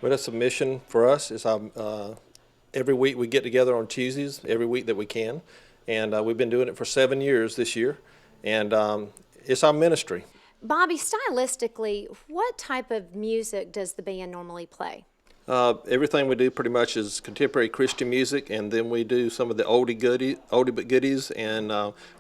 Well, that's a mission for us. Every week we get together on Tuesdays, every week that we can. And we've been doing it for 7 years this year. And it's our ministry. Bobby, stylistically, what type of music does the band normally play? Everything we do pretty much is contemporary Christian music, and then we do some of the oldie but goodies, and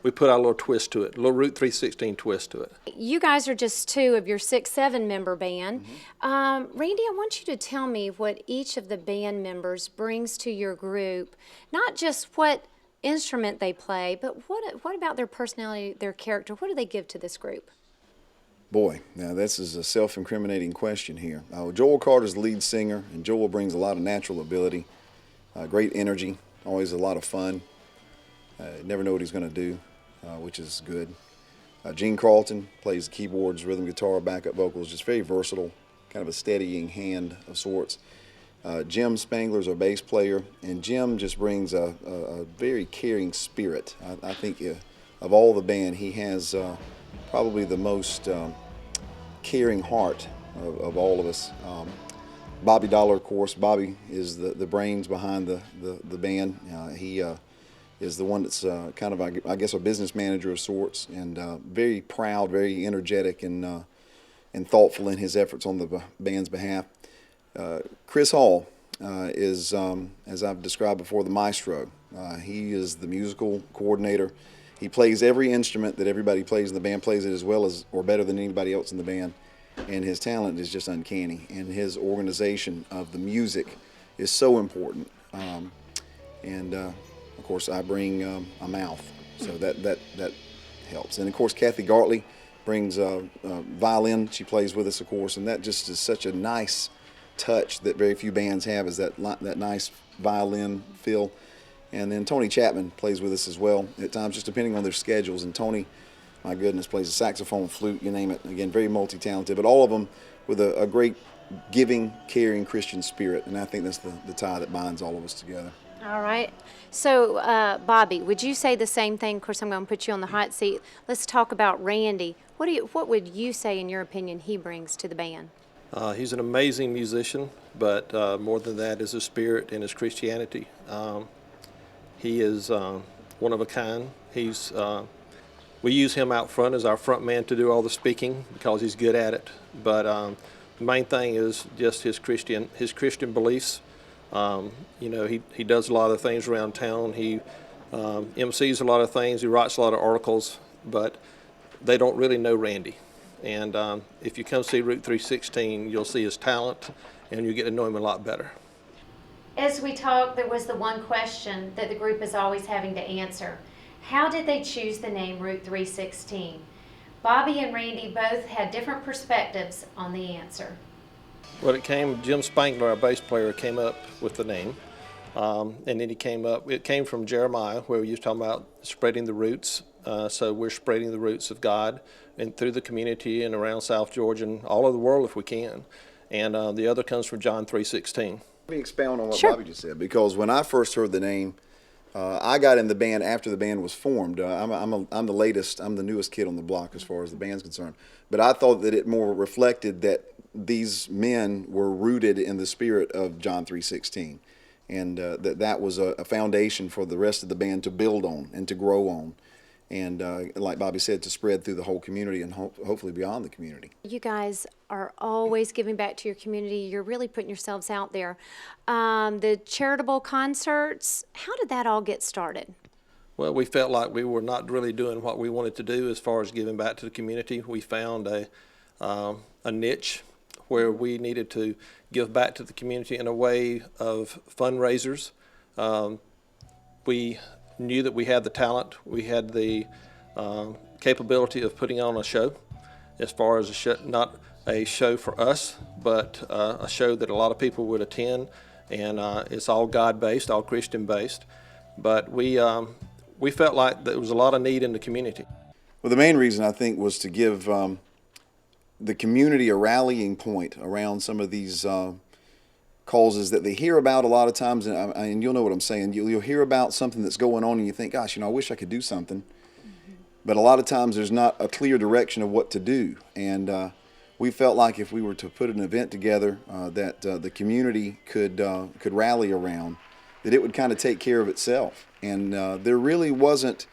we put our little twist to it, a little Route 316 twist to it. You guys are just two of your 6, 7 member band. Randy, I want you to tell me what each of the band members brings to your group, not just what instrument they play, but what about their personality, their character? What do they give to this group? Boy, now this is a self-incriminating question here. Joel Carter's the lead singer, and Joel brings a lot of natural ability, great energy, always a lot of fun. Never know what he's going to do, which is good. Gene Carlton plays the keyboards, rhythm guitar, backup vocals, just very versatile, kind of a steadying hand of sorts. Jim Spangler's our bass player, and Jim just brings a very caring spirit. I think of all the band, he has probably the most caring heart of all of us. Bobby Dollar, of course. Bobby is the brains behind the band. He is the one that's kind of, I guess, a business manager of sorts, and very proud, very energetic, and thoughtful in his efforts on the band's behalf. Chris Hall is, as I've described before, the maestro. He is the musical coordinator. He plays every instrument that everybody plays in the band, plays it as well as or better than anybody else in the band, and his talent is just uncanny. And his organization of the music is so important. Of course, I bring a mouth, so that helps. And of course, Kathy Gartley brings violin. She plays with us, of course, and that just is such a nice touch that very few bands have, is that nice violin feel. And then Tony Chapman plays with us as well at times, just depending on their schedules. And Tony, my goodness, plays the saxophone, flute, you name it. Again, very multi-talented, but all of them with a great giving, caring Christian spirit. And I think that's the tie that binds all of us together. All right. So, Bobby, would you say the same thing? Of course, I'm going to put you on the hot seat. Let's talk about Randy. What would you say, in your opinion, he brings to the band? He's an amazing musician, but more than that is his spirit and his Christianity. He is one of a kind. We use him out front as our front man to do all the speaking because he's good at it. But the main thing is just his Christian beliefs. He does a lot of things around town. He MCs a lot of things. He writes a lot of articles, but they don't really know Randy. And if you come see Route 316, you'll see his talent, and you'll get to know him a lot better. As we talked, there was the one question that the group is always having to answer. How did they choose the name Route 316? Bobby and Randy both had different perspectives on the answer. Well, Jim Spangler, our bass player, came up with the name. And then it came from Jeremiah, where he was talking about spreading the roots. So we're spreading the roots of God and through the community and around South Georgia and all over the world if we can. And the other comes from John 3:16. Let me expound on what Sure. Bobby just said, because when I first heard the name, I got in the band after the band was formed. I'm the latest, I'm the newest kid on the block as far as the band's concerned. But I thought that it more reflected that these men were rooted in the spirit of John 3:16, and that was a foundation for the rest of the band to build on and to grow on. And like Bobby said, to spread through the whole community and hopefully beyond the community. You guys are always giving back to your community. You're really putting yourselves out there. The charitable concerts, how did that all get started? Well, we felt like we were not really doing what we wanted to do as far as giving back to the community. We found a niche where we needed to give back to the community in a way of fundraisers. We knew that we had the talent, we had the capability of putting on a show, as far as not a show for us, but a show that a lot of people would attend, and it's all God-based, all Christian-based. But we felt like there was a lot of need in the community. Well, the main reason I think was to give the community a rallying point around some of these causes that they hear about a lot of times, and you'll know what I'm saying. You'll hear about something that's going on, and you think, gosh, I wish I could do something. But a lot of times there's not a clear direction of what to do. And we felt like if we were to put an event together that the community could rally around, that it would kind of take care of itself. And there really wasn't.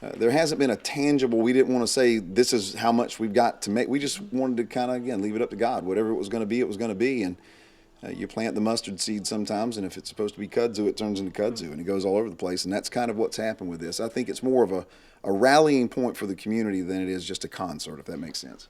There hasn't been a tangible. We didn't want to say this is how much we've got to make. We just wanted to kind of again leave it up to God. Whatever it was going to be, it was going to be. And you plant the mustard seed sometimes, and if it's supposed to be kudzu, it turns into kudzu, and it goes all over the place. And that's kind of what's happened with this. I think it's more of a rallying point for the community than it is just a concert, if that makes sense.